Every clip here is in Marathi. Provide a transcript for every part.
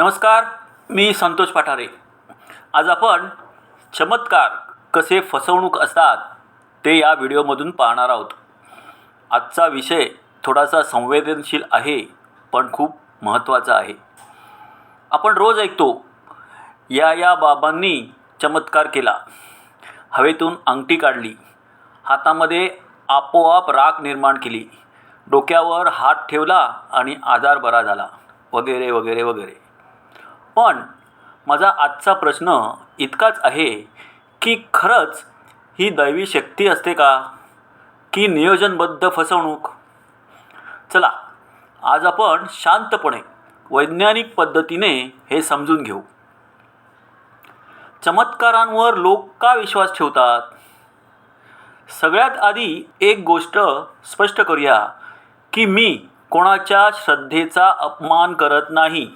नमस्कार, मी संतोष पाठारे. आज आपण चमत्कार कसे फसवणूक असतात ते या व्हिडिओमधून पाहणार आहोत. आजचा विषय थोडासा संवेदनशील आहे, पण खूप महत्त्वाचा आहे. आपण रोज ऐकतो, या बाबांनी चमत्कार केला, हवेतून अंगठी काढली, हातामध्ये आपोआप राख निर्माण केली, डोक्यावर हात ठेवला आणि आजार बरा झाला, वगैरे वगैरे वगैरे. पण माझा आजचा प्रश्न इतकाच आहे की खरंच ही दैवी शक्ती असते का, की नियोजनबद्ध फसवणूक? चला, आज आपण शांतपणे वैज्ञानिक पद्धतीने हे समजून घेऊ. चमत्कारांवर लोक का विश्वास ठेवतात? सगळ्यात आधी एक गोष्ट स्पष्ट करूया की मी कोणाच्या श्रद्धेचा अपमान करत नाही.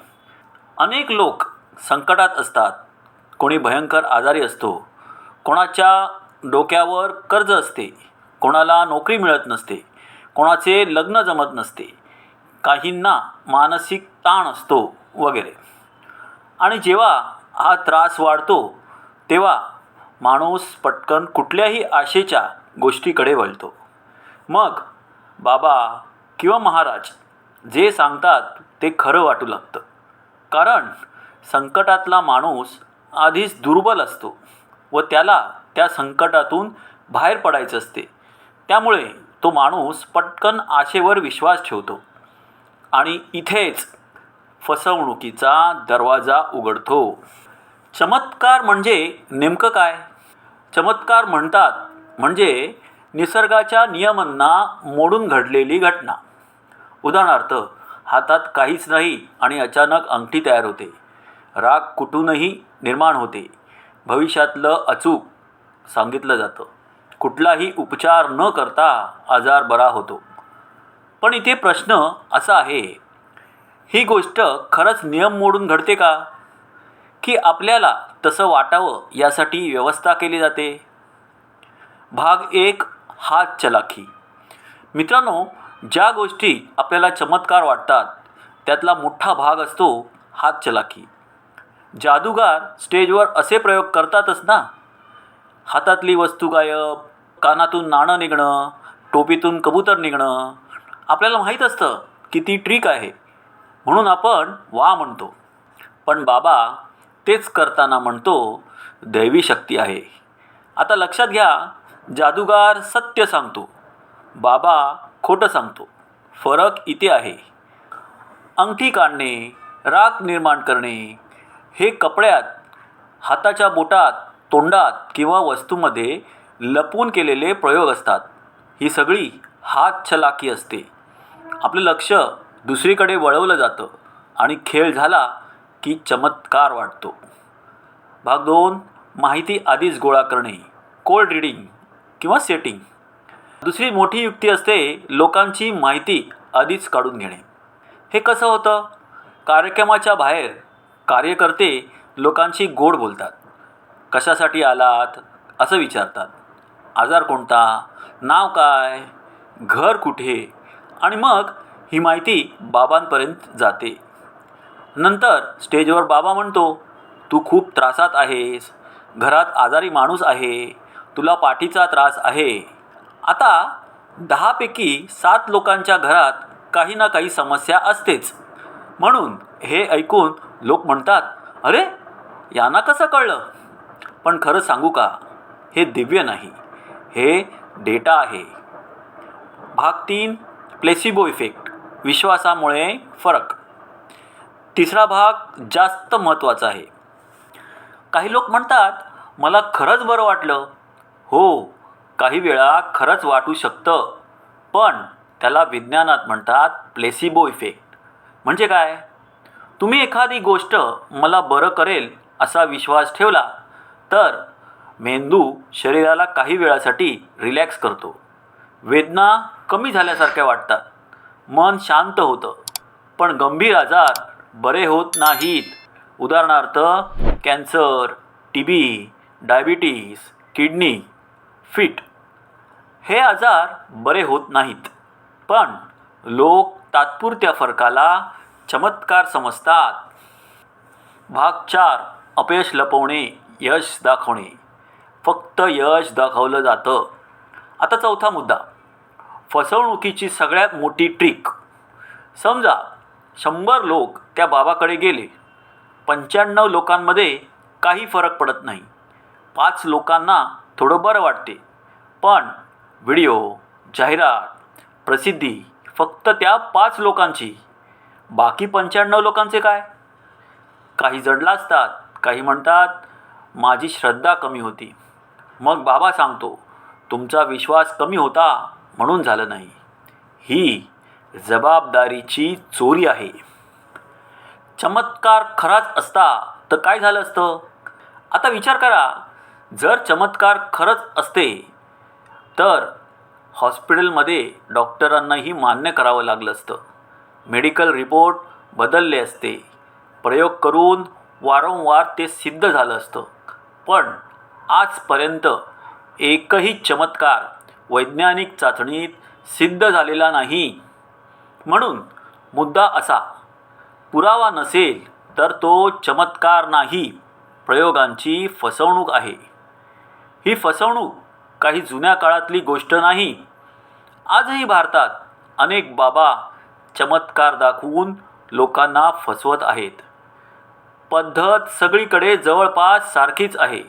अनेक लोक संकटात असतात. कोणी भयंकर आजारी असतो, कोणाच्या डोक्यावर कर्ज असते, कोणाला नोकरी मिळत नसते, कोणाचे लग्न जमत नसते, काहींना मानसिक ताण असतो वगैरे. आणि जेव्हा हा त्रास वाढतो तेव्हा माणूस पटकन कुठल्याही आशेच्या गोष्टीकडे वळतो. मग बाबा किंवा महाराज जे सांगतात ते खरं वाटू लागतं. कारण संकटातला माणूस आधीच दुर्बल असतो व त्याला त्या संकटातून बाहेर पडायचं असते. त्यामुळे तो माणूस पटकन आशेवर विश्वास ठेवतो आणि इथेच फसवणुकीचा दरवाजा उघडतो. चमत्कार म्हणजे नेमकं काय? चमत्कार म्हणजे निसर्गाच्या नियमांना मोडून घडलेली घटना. उदाहरणार्थ, हातात काहीच नाही आणि अचानक अंगठी तयार होते. राग कुठूनही निर्माण होते. भविष्यातलं अचूक सांगितलं जातं. कुठलाही उपचार न करता आजार बरा होतो. पण इथे प्रश्न असा आहे, ही गोष्ट खरंच नियम मोडून घडते का, की आपल्याला तसं वाटावं यासाठी व्यवस्था केली जाते? भाग 1, हात चलाखी. मित्रांनो, ज्या गोष्टी आपल्याला चमत्कार वाटतात त्यातला मोठा भाग असतो हात चलाखी. जादूगार स्टेजवर असे प्रयोग करतातच ना. हातातली वस्तू गायब, कानातून नाणं निघणं, टोपीतून कबूतर निघणं. आपल्याला माहीत असतं की ती ट्रिक आहे, म्हणून आपण वा म्हणतो. पण बाबा तेच करताना म्हणतो दैवी शक्ती आहे. आता लक्षात घ्या, जादूगार सत्य सांगतो, बाबा खोटं सांगतो. फरक इथे आहे. अंगठी काढणे, राख निर्माण करणे हे कपड्यात, हाताच्या बोटात, तोंडात किंवा वस्तूमध्ये लपवून केलेले प्रयोग असतात. ही सगळी हात चलाखी असते. आपलं लक्ष दुसरीकडे वळवलं जातं आणि खेळ झाला की चमत्कार वाटतो. भाग 2, माहिती आधीच गोळा करणे, कोल्ड रीडिंग किंवा सेटिंग. दुसरी मोठी युक्ती असते लोकांची माहिती आधीच काढून घेणे. हे कसं होतं? कार्यक्रमाच्या बाहेर कार्यकर्ते लोकांशी गोड बोलतात. कशासाठी आलात असं विचारतात. आजार कोणता, नाव काय, घर कुठे, आणि मग ही माहिती बाबांपर्यंत जाते. नंतर स्टेजवर बाबा म्हणतो, तू खूप त्रासात आहेस, घरात आजारी माणूस आहे, तुला पाठीचा त्रास आहे. आता 10 पैकी 7 लोकांच्या घरात काही ना काही समस्या असतेच. म्हणून हे ऐकून लोक म्हणतात, अरे यांना कसं कळलं? पण खरं सांगू का, हे दिव्य नाही, हे डेटा आहे. भाग 3, प्लेसिबो इफेक्ट, विश्वासामुळे फरक. तिसरा भाग जास्त महत्त्वाचा आहे. काही लोक म्हणतात, मला खरंच बरं वाटलं. हो, काही वेळा खरंच वाटू शकतं, पण त्याला विज्ञानात म्हणतात प्लेसिबो इफेक्ट. म्हणजे काय? तुम्ही एखादी गोष्ट मला बरं करेल असा विश्वास ठेवला तर मेंदू शरीराला काही वेळासाठी रिलॅक्स करतो. वेदना कमी झाल्यासारख्या वाटतात, मन शांत होतं. पण गंभीर आजार बरे होत नाहीत. उदाहरणार्थ cancer, TB, diabetes, kidney, fit. हे आजार बरे होत नाहीत. पण लोक तात्पुरत्या फरकाला चमत्कार समजतात. भाग 4. अपयश लपवणे, यश दाखवणे. फक्त यश दाखवलं जातं. आता 4था मुद्दा, फसवणुकीची सगळ्यात मोठी ट्रिक. समजा 100 लोक त्या बाबाकडे गेले. 95 लोकांमध्ये काही फरक पडत नाही. 5 लोकांना थोडं बरं वाटते. पण व्हिडिओ, जाहिरात, प्रसिद्धी फक्त त्या 5 लोकांची. बाकी 95 लोकांचे काय? काही जण लाजतात, काही म्हणतात माझी श्रद्धा कमी होती. मग बाबा सांगतो तुमचा विश्वास कमी होता म्हणून झालं नाही. ही जबाबदारीची चोरी आहे. चमत्कार खराच असता तर काय झालं असतं? आता विचार करा, जर चमत्कार खरंच असते तर हॉस्पिटलमध्ये डॉक्टरांनाही मान्य करावं लागलं असतं. मेडिकल रिपोर्ट बदलले असते. प्रयोग करून वारंवार ते सिद्ध झालं असतं. पण आजपर्यंत एकही चमत्कार वैज्ञानिक चाचणीत सिद्ध झालेला नाही. म्हणून मुद्दा असा, पुरावा नसेल तर तो चमत्कार नाही, प्रयोगांची फसवणूक आहे. ही फसवणूक काही जुन्या काळातली गोष्ट नाही. आजही भारतात अनेक बाबा चमत्कार दाखवून लोकांना फसवत आहेत. पद्धत सगळीकडे जवळपास सारखीच आहे.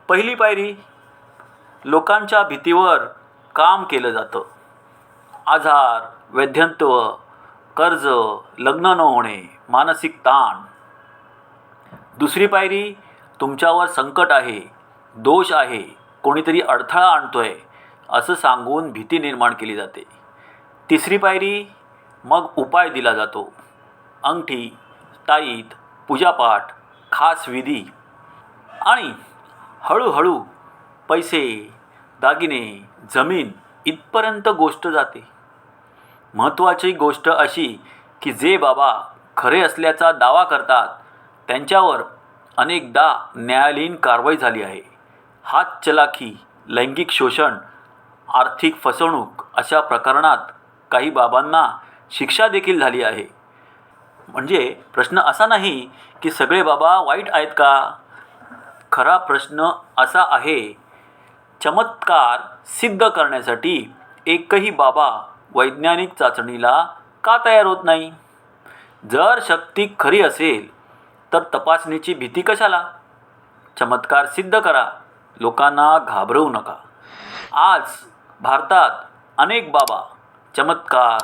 पहिली पायरी, लोकांच्या भीतीवर काम केलं जातं. आजार, वैधत्व, कर्ज, लग्न न होणे, मानसिक ताण. दुसरी पायरी, तुमच्यावर संकट आहे, दोष आहे, कोणीतरी अडथळा आणतोय असं सांगून भीती निर्माण केली जाते. तिसरी पायरी, मग उपाय दिला जातो. अंगठी, ताईत, पूजापाठ, खास विधी. आणि हळूहळू पैसे, दागिने, जमीन इथपर्यंत गोष्ट जाते. महत्त्वाची गोष्ट अशी की जे बाबा खरे असल्याचा दावा करतात त्यांच्यावर अनेकदा न्यायालयीन कारवाई झाली आहे. हातचलाखी, लैंगिक शोषण, आर्थिक फसवणूक अशा प्रकरणात काही बाबांना शिक्षा देखील झाली आहे. म्हणजे प्रश्न असा नाही की सगळे बाबा वाईट आहेत का? खरा प्रश्न असा आहे, चमत्कार सिद्ध करण्यासाठी एकही बाबा वैज्ञानिक चाचणीला का तयार होत नाही? जर शक्ती खरी असेल तर तपासणीची भीती कशाला? चमत्कार सिद्ध करा, लोकांना घाबरवू नका. आज भारतात अनेक बाबा चमत्कार,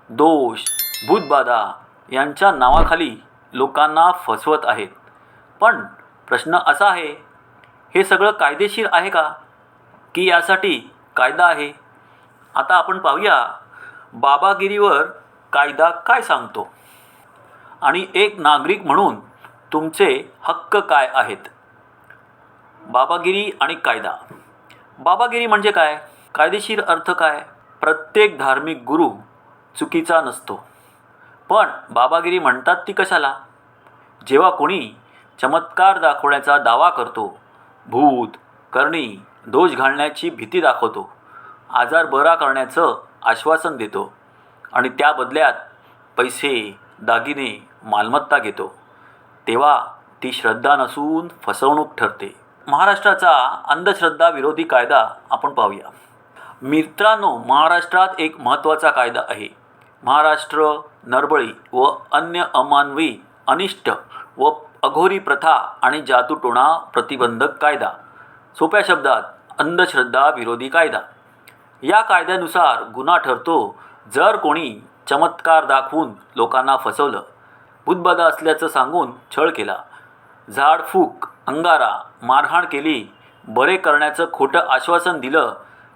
दोष, भूतबाधा यांच्या नावाखाली लोकांना फसवत आहेत. पण प्रश्न असा आहे, हे सगळं कायदेशीर आहे का? की यासाठी कायदा आहे? आता आपण पाहूया बाबागिरीवर कायदा काय सांगतो आणि एक नागरिक म्हणून तुमचे हक्क काय आहेत. बाबागिरी आणि कायदा. बाबागिरी म्हणजे काय? कायदेशीर अर्थ काय? प्रत्येक धार्मिक गुरु चुकीचा नसतो. पण बाबागिरी म्हणतात ती कशाला? जेव्हा कोणी चमत्कार दाखवण्याचा दावा करतो, भूत, करणी, दोष घालण्याची भीती दाखवतो, आजार बरा करण्याचं आश्वासन देतो आणि त्या बदल्यात पैसे, दागिने, मालमत्ता घेतो, तेव्हा ती श्रद्धा नसून फसवणूक ठरते. महाराष्ट्राचा अंधश्रद्धा विरोधी कायदा आपण पाहूया. मित्रांनो, महाराष्ट्रात एक महत्त्वाचा कायदा आहे. महाराष्ट्र नरबळी व अन्य अमानवी, अनिष्ट व अघोरी प्रथा आणि जादूटोणा प्रतिबंधक कायदा. सोप्या शब्दात अंधश्रद्धा विरोधी कायदा. या कायद्यानुसार गुन्हा ठरतो जर कोणी चमत्कार दाखवून लोकांना फसवलं, भूतबाधा असल्याचं सांगून छळ केला, झाडफूक, अंगारा, मारहाण केली, बरे करण्याचं खोटं आश्वासन दिलं,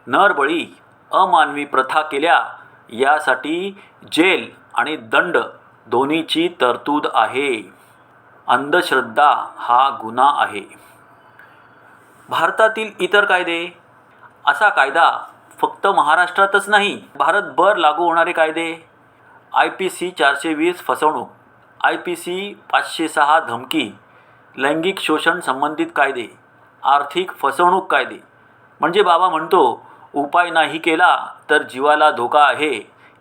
नरबळी, अमानवी प्रथा केल्या, यासाठी जेल आणि दंड दोन्हीची तरतूद आहे. अंधश्रद्धा हा गुन्हा आहे. भारतातील इतर कायदे. असा कायदा फक्त महाराष्ट्रातच नाही, भारतभर लागू होणारे कायदे. IPC 420 फसवणूक, IPC 506 धमकी, लैंगिक शोषण संबंधित कायदे, आर्थिक फसवणूक कायदे. म्हणजे बाबा म्हणतो उपाय नाही केला तर जीवाला धोका आहे,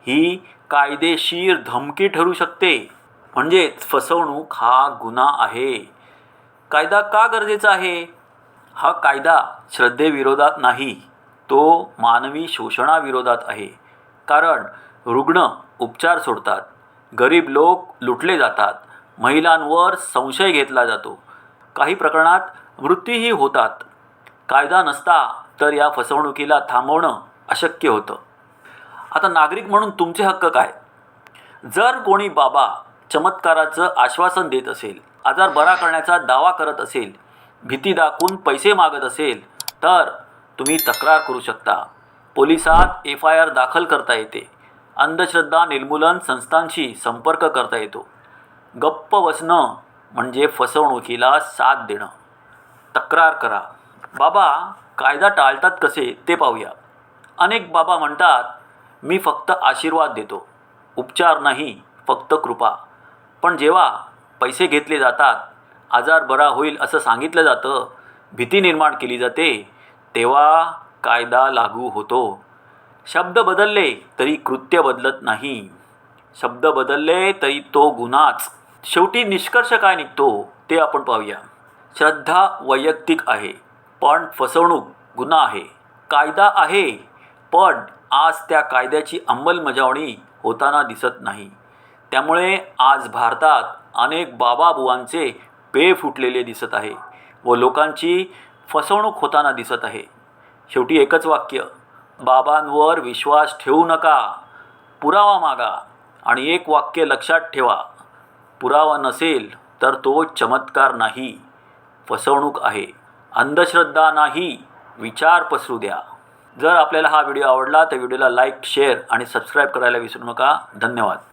ही कायदेशीर धमकी ठरू शकते. म्हणजेच फसवणूक हा गुन्हा आहे. कायदा का गरजेचा आहे? हा कायदा श्रद्धेविरोधात नाही, तो मानवी शोषणाविरोधात आहे. कारण रुग्ण उपचार सोडतात, गरीब लोक लुटले जातात, महिलांवर संशय घेतला जातो, काही प्रकरणात मृत्यूही होतात. कायदा नसता तर या फसवणुकीला थांबवणं अशक्य होतं. आता नागरिक म्हणून तुमचे हक्क काय? जर कोणी बाबा चमत्काराचं आश्वासन देत असेल, आजार बरा करण्याचा दावा करत असेल, भीती दाखवून पैसे मागत असेल, तर तुम्ही तक्रार करू शकता. पोलिसात FIR दाखल करता येते. अंधश्रद्धा निर्मूलन संस्थांशी संपर्क करता येतो. गप्प बसणं म्हणजे फसवणुकीला साथ देणं. तक्रार करा. बाबा कायदा टाळतात कसे ते पाहूया. अनेक बाबा म्हणतात, मी फक्त आशीर्वाद देतो, उपचार नाही, फक्त कृपा. पण जेव्हा पैसे घेतले जातात, आजार बरा होईल असं सांगितलं जातं, भीती निर्माण केली जाते, तेव्हा कायदा लागू होतो. शब्द बदलले तरी कृत्य बदलत नाही. शब्द बदलले तरी तो गुन्हाच. शेवटी निष्कर्ष काय निघतो ते आपण पाहूया. श्रद्धा वैयक्तिक आहे, पण फसवणूक गुन्हा आहे. कायदा आहे, पण आज त्या कायद्याची अंमलबजावणी होताना दिसत नाही. त्यामुळे आज भारतात अनेक बाबाबुवांचे पेय फुटलेले दिसत आहे व लोकांची फसवणूक होताना दिसत आहे. शेवटी एकच वाक्य, बाबांवर विश्वास ठेवू नका, पुरावा मागा. आणि एक वाक्य लक्षात ठेवा, पुरावा नसेल तर तो चमत्कार नाही, फसवणूक आहे. अंधश्रद्धा नाही, विचार पसरू द्या. जर आपल्याला हा व्हिडिओ आवडला तर व्हिडिओला लाईक, शेअर आणि सबस्क्राईब करायला विसरू नका. धन्यवाद.